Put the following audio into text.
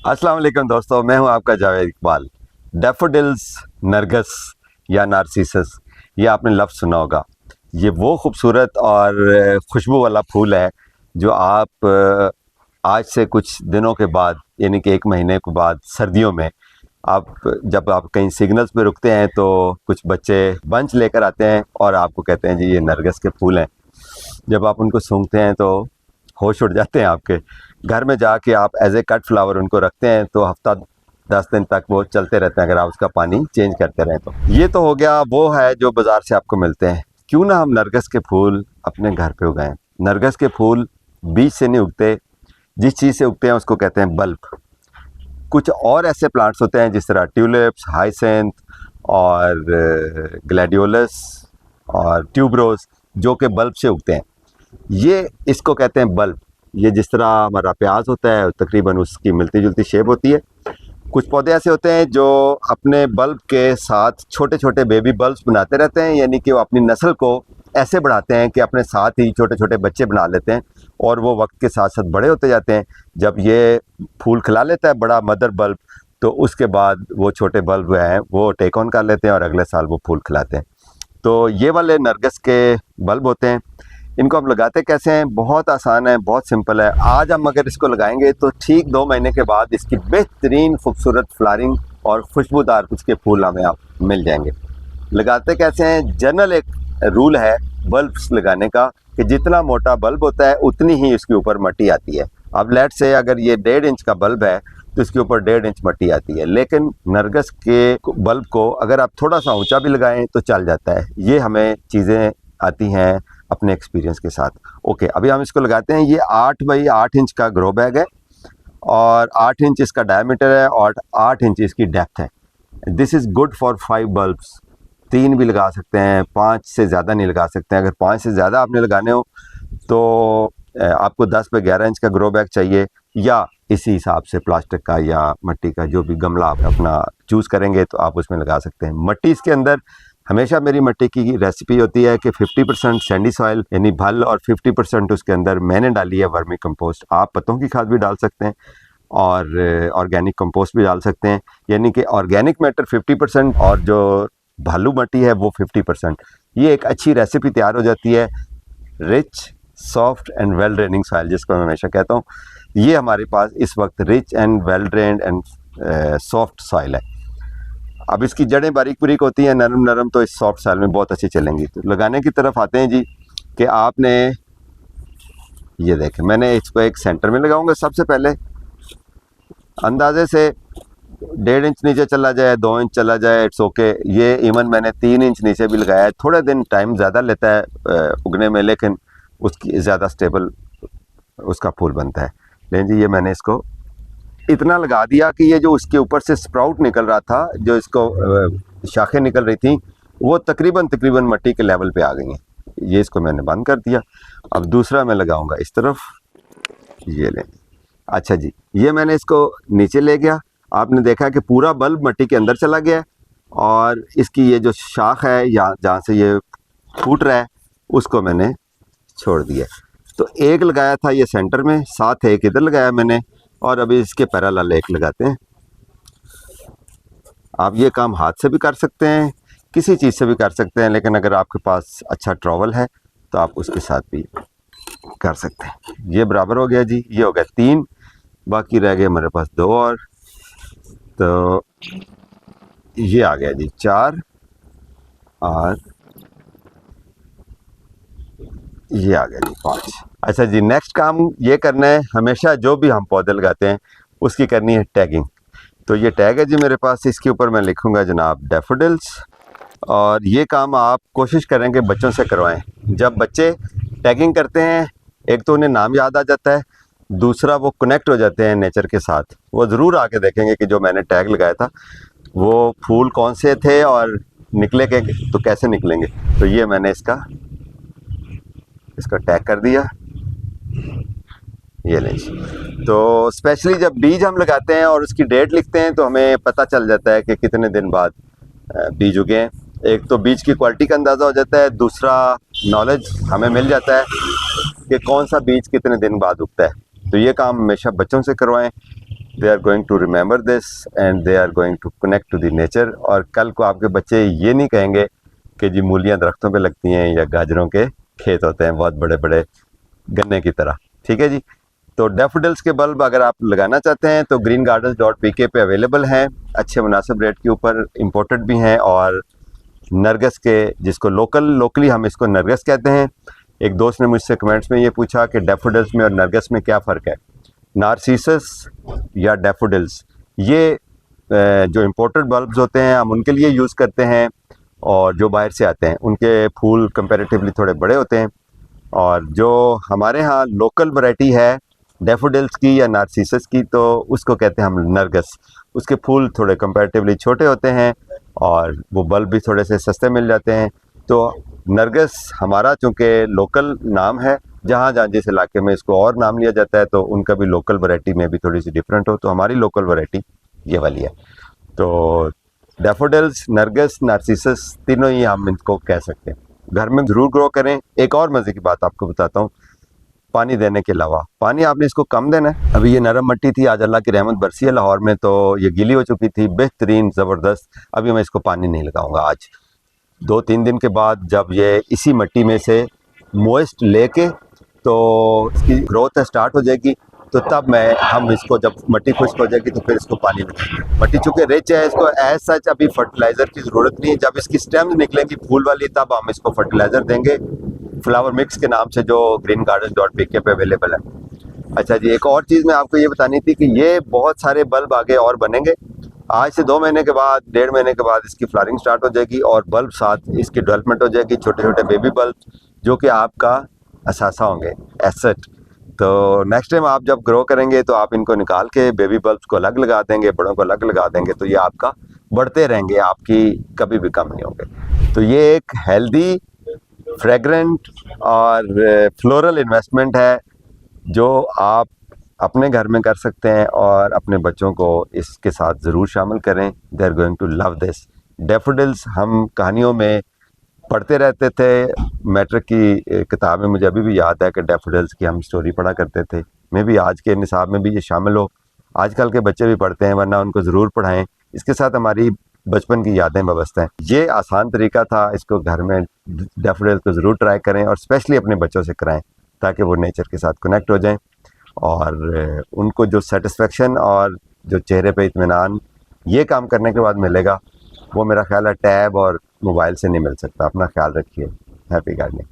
अस्सलाम वालेकुम दोस्तों, मैं हूं आपका जावेद इकबाल। डैफोडिल्स, नरगस या नारसिसस, ये आपने लफ्ज़ सुना होगा। ये वो खूबसूरत और खुशबू वाला फूल है जो आप आज से कुछ दिनों के बाद, यानी कि 1 महीने के बाद सर्दियों में आप जब आप कहीं सिग्नल्स पे रुकते हैं तो कुछ बच्चे बंच लेकर आते हैं और आपको कहते हैं जी ये नरगस के फूल हैं। जब आप उनको सूंघते हैं तो होश उड़ जाते हैं आपके। घर में जाके आप एज ए कट फ्लावर उनको रखते हैं तो हफ्ता 10 दिन तक वो चलते रहते हैं अगर आप उसका पानी चेंज करते रहें तो। ये तो हो गया वो है जो बाज़ार से आपको मिलते हैं। क्यों ना हम नरगस के फूल अपने घर पे उगाएं। नरगस के फूल बीज से नहीं उगते, जिस चीज़ से उगते हैं उसको कहते हैं बल्ब। कुछ और ऐसे प्लांट्स होते हैं जिस तरह ट्यूलिप्स, हाइसेंथ और ग्लैडियोलस और ट्यूबरोज जो कि बल्ब से उगते हैं। ये इसको कहते हैं बल्ब। ये जिस तरह हमारा प्याज होता है तकरीबन उसकी मिलती जुलती शेप होती है। कुछ पौधे ऐसे होते हैं जो अपने बल्ब के साथ छोटे छोटे बेबी बल्ब्स बनाते रहते हैं, यानी कि वो अपनी नस्ल को ऐसे बढ़ाते हैं कि अपने साथ ही छोटे छोटे बच्चे बना लेते हैं और वो वक्त के साथ साथ बड़े होते जाते हैं। जब ये फूल खिला लेता है बड़ा मदर बल्ब, तो उसके बाद वो छोटे बल्ब हैं वो टेक ऑन कर लेते हैं और अगले साल वो फूल खिलाते हैं। तो ये वाले नरगस के बल्ब होते हैं। इनको हम लगाते कैसे हैं? बहुत आसान है, बहुत सिंपल है। आज हम अगर इसको लगाएंगे तो ठीक 2 महीने के बाद इसकी बेहतरीन खूबसूरत फ्लावरिंग और खुशबूदार कुछ के फूल हमें आप मिल जाएंगे। लगाते कैसे हैं? जनरल एक रूल है बल्ब्स लगाने का कि जितना मोटा बल्ब होता है उतनी ही इसके ऊपर मट्टी आती है। अब लेट से अगर ये 1.5 इंच का बल्ब है तो इसके ऊपर 1.5 इंच मट्टी आती है, लेकिन नरगस के बल्ब को अगर आप थोड़ा सा ऊंचा भी लगाएं तो चल जाता है। ये हमें चीज़ें आती हैं अपने एक्सपीरियंस के साथ। ओके, अभी हम इसको लगाते हैं। ये 8 बाई 8 इंच का ग्रो बैग है और 8 इंच इसका डायमीटर है और 8 इंच इसकी डेप्थ है। This is good for 5 bulbs. 3 भी लगा सकते हैं, 5 से ज़्यादा नहीं लगा सकते हैं। अगर 5 से ज़्यादा आपने लगाने हो तो आपको 10 बाई 11 इंच का ग्रो बैग चाहिए, या इसी हिसाब से प्लास्टिक का या मिट्टी का जो भी गमला आप अपना चूज़ करेंगे तो आप उसमें लगा सकते हैं। मिट्टी इसके अंदर हमेशा मेरी मिट्टी की रेसिपी होती है कि 50% सैंडी सॉइल यानी भल और 50% उसके अंदर मैंने डाली है वर्मी कंपोस्ट। आप पत्तों की खाद भी डाल सकते हैं और ऑर्गेनिक कंपोस्ट भी डाल सकते हैं, यानी कि ऑर्गेनिक मैटर 50% और जो भालू मिट्टी है वो 50%। ये एक अच्छी रेसिपी तैयार हो जाती है। Rich, soft and well draining soil जिसको मैं हमेशा कहता हूँ, ये हमारे पास इस वक्त rich and well drained and soft soil है। अब इसकी जड़ें बारीक बारीक होती हैं, नरम नरम, तो इस सॉफ्ट सॉइल में बहुत अच्छी चलेंगी। तो लगाने की तरफ आते हैं जी कि आपने ये देखें, मैंने इसको एक सेंटर में लगाऊंगा। सबसे पहले अंदाजे से 1.5 इंच नीचे चला जाए, 2 इंच चला जाए, इट्स ओके। ये इवन मैंने 3 इंच नीचे भी लगाया है। थोड़े दिन टाइम ज़्यादा लेता है उगने में, लेकिन उसकी ज़्यादा स्टेबल उसका फूल बनता है। लेकिन जी ये मैंने इसको इतना लगा दिया कि ये जो उसके ऊपर से स्प्राउट निकल रहा था, जो इसको शाखें निकल रही थी, वो तकरीबन मिट्टी के लेवल पे आ गई हैं। ये इसको मैंने बंद कर दिया। अब दूसरा मैं लगाऊंगा इस तरफ, ये लें। अच्छा जी, ये मैंने इसको नीचे ले गया। आपने देखा कि पूरा बल्ब मिट्टी के अंदर चला गया और इसकी ये जो शाख है या जहाँ से ये फूट रहा है उसको मैंने छोड़ दिया। तो एक लगाया था ये सेंटर में, साथ एक इधर लगाया मैंने, और अभी इसके पैरेलल एक लगाते हैं। आप ये काम हाथ से भी कर सकते हैं, किसी चीज़ से भी कर सकते हैं, लेकिन अगर आपके पास अच्छा ट्रॉवल है तो आप उसके साथ भी कर सकते हैं। ये बराबर हो गया जी, ये हो गया 3, बाकी रह गए हमारे पास 2 और, तो ये आ गया जी 4 और ये आ गया जी 5। अच्छा जी, नेक्स्ट काम ये करना है, हमेशा जो भी हम पौधे लगाते हैं उसकी करनी है टैगिंग। तो ये टैग है जी मेरे पास, इसके ऊपर मैं लिखूंगा जनाब डैफोडिल्स, और ये काम आप कोशिश करें कि बच्चों से करवाएं। जब बच्चे टैगिंग करते हैं, एक तो उन्हें नाम याद आ जाता है, दूसरा वो कनेक्ट हो जाते हैं नेचर के साथ। वो ज़रूर आके देखेंगे कि जो मैंने टैग लगाया था वो फूल कौन से थे और निकले के तो कैसे निकलेंगे। तो ये मैंने इसका टैग कर दिया, ये लें। तो स्पेशली जब बीज हम लगाते हैं और उसकी डेट लिखते हैं तो हमें पता चल जाता है कि कितने दिन बाद बीज उगे हैं। एक तो बीज की क्वालिटी का अंदाज़ा हो जाता है, दूसरा नॉलेज हमें मिल जाता है कि कौन सा बीज कितने दिन बाद उगता है। तो ये काम हमेशा बच्चों से करवाएं। They are going to remember this and they are going to connect to the nature. और कल को आपके बच्चे ये नहीं कहेंगे कि जी मूलियाँ दरख्तों पे लगती हैं या गाजरों के खेत होते हैं बहुत बड़े बड़े गन्ने की तरह। ठीक है जी। तो डैफोडिल्स के बल्ब अगर आप लगाना चाहते हैं तो greengardens.pk पे अवेलेबल हैं, अच्छे मुनासिब रेट के ऊपर, इम्पोर्टेड भी हैं। और नरगस के, जिसको लोकली हम इसको नरगस कहते हैं। एक दोस्त ने मुझसे कमेंट्स में ये पूछा कि डैफोडिल्स में और नरगस में क्या फ़र्क है। नारसिसस या डैफोडिल्स, ये जो इम्पोर्टेड बल्ब्स होते हैं हम उनके लिए यूज़ करते हैं, और जो बाहर से आते हैं उनके फूल कंपैरेटिवली थोड़े बड़े होते हैं। और जो हमारे यहाँ लोकल वैरायटी है डैफोडिल्स की या नारसिसस की, तो उसको कहते हैं हम नरगस। उसके फूल थोड़े कंपैरेटिवली छोटे होते हैं और वो बल्ब भी थोड़े से सस्ते मिल जाते हैं। तो नरगस हमारा चूँकि लोकल नाम है, जहाँ जहाँ जिस इलाके में इसको और नाम लिया जाता है तो उनका भी लोकल वैरायटी में भी थोड़ी सी डिफरेंट हो, तो हमारी लोकल वैरायटी ये वाली है। तो डैफोडिल्स, नरगस, नारसिसस तीनों ही हम इनको कह सकते हैं। घर में ज़रूर ग्रो करें। एक और मज़े की बात आपको बताता हूँ, पानी देने के अलावा पानी आपने इसको कम देना है। अभी ये नरम मिट्टी थी, आज अल्लाह की रहमत बरसी है लाहौर में, तो ये गीली हो चुकी थी, बेहतरीन ज़बरदस्त। अभी मैं इसको पानी नहीं लगाऊंगा। आज 2-3 दिन के बाद जब ये इसी मिट्टी में से मोइस्ट लेके तो इसकी ग्रोथ स्टार्ट हो जाएगी, तो तब हम इसको, जब मिट्टी खुश्क हो जाएगी तो फिर इसको पानी लगाएंगे। मिट्टी चूँकि रिच है, इसको एज सच अभी फर्टिलाइज़र की ज़रूरत नहीं है। जब इसकी स्टेम्स निकलेंगी फूल वाली तब हम इसको फर्टिलाइज़र देंगे, फ्लावर मिक्स के नाम से, जो greengardens.pk पे अवेलेबल है। अच्छा जी, एक और चीज़ मैं आपको ये बतानी थी कि ये बहुत सारे बल्ब आगे और बनेंगे। आज से 2 महीने के बाद, 1.5 महीने के बाद इसकी फ्लावरिंग स्टार्ट हो जाएगी और बल्ब साथ इसकी डेवलपमेंट हो जाएगी, छोटे छोटे बेबी बल्ब, जो कि आपका असासा होंगे, एसेट। तो नेक्स्ट टाइम आप जब ग्रो करेंगे तो आप इनको निकाल के बेबी बल्ब्स को अलग लगा देंगे, बड़ों को अलग लगा देंगे, तो ये आपका बढ़ते रहेंगे, आपकी कभी भी कम नहीं होंगे। तो ये एक हेल्दी, फ्रेगरेंट और फ्लोरल इन्वेस्टमेंट है जो आप अपने घर में कर सकते हैं, और अपने बच्चों को इसके साथ ज़रूर शामिल करें। They are going to love this. Daffodils हम कहानियों में पढ़ते रहते थे, मैट्रिक की किताब में मुझे अभी भी याद है कि डैफोडिल्स की हम स्टोरी पढ़ा करते थे। मैं भी आज के निसाब में भी ये शामिल हो, आजकल के बच्चे भी पढ़ते हैं, वरना उनको ज़रूर पढ़ाएं। इसके साथ हमारी बचपन की यादें वाबस्ता हैं। ये आसान तरीका था, इसको घर में डैफोडिल्स को ज़रूर ट्राई करें, और स्पेशली अपने बच्चों से कराएं, ताकि वो नेचर के साथ कनेक्ट हो जाएं, और उनको जो सेटिस्फेक्शन और जो चेहरे पे इत्मीनान ये काम करने के बाद मिलेगा, वो मेरा ख्याल है टैब और मोबाइल से नहीं मिल सकता। अपना ख्याल रखिए। Happy gardening.